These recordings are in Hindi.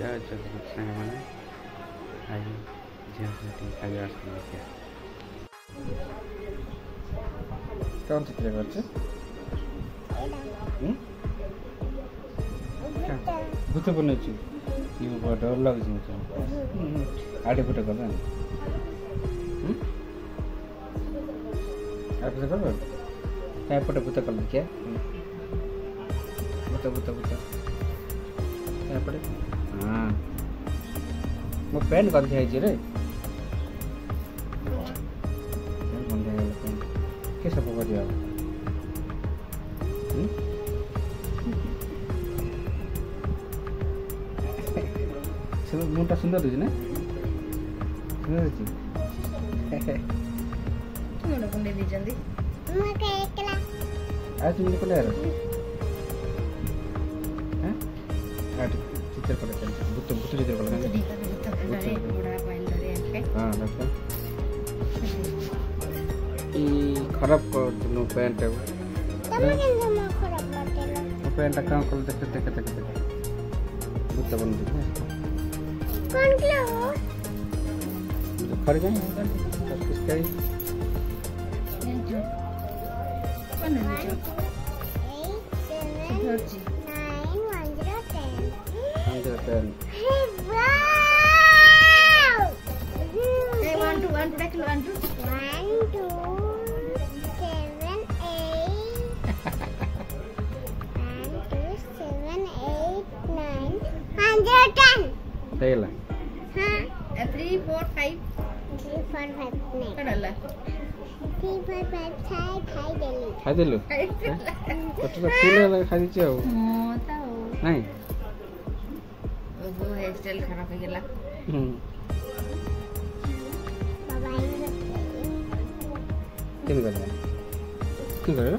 मैंने आज झील खाया कौन चित्र करছে भूत बनाइछु यो डर लाग्छ आडे फुटे गर्दा आप से कर काय पटे भूत कर क्या भूत भूत भूत काय पटे हां मो पेन कर दिया रे के सब कर दिया सब मुंटा सुंदर दिस ना सुंदर दिस तुम लोग ने दी जल्दी मके एकला आज तुम को ले रहे हैं आज चित्र पर चल भूत भूत चित्र पर बड़ा पाइन धरे के हां लगता ई खराब कर नो पैंट है तमे के जमा खराब करतेला पैंट का कर देख भूत बन दे कौन क्यों खड़ गए किसका ही कौन है जो 8 7 9 10 hey wow hey 1 2 1 2 1 2 7 8 110 सही है हां 3 4 5 नहीं कड़ला 3 4 5 खाई देलु कटरा फूल खाई छ हां ताओ नहीं वो हेयर स्टाइल खराब हो गेला बाबा क्या कर रहा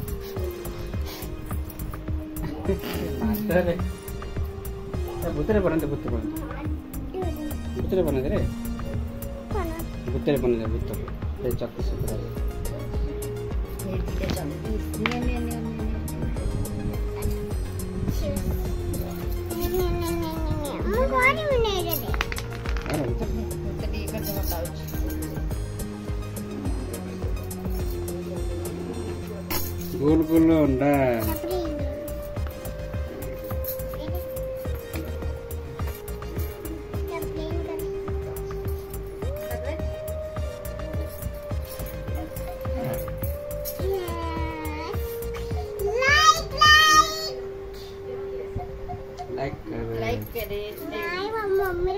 मास्टर है भूतरे बनते भूतरे बने रे भूतरे बने भूत ये चक्कू से ये दिखे चक्कू मैं गाड़ी में नहीं रहे अरे तो ये कर दो बताओ गोल गोल अंडा लाइक करे नहीं मम्मी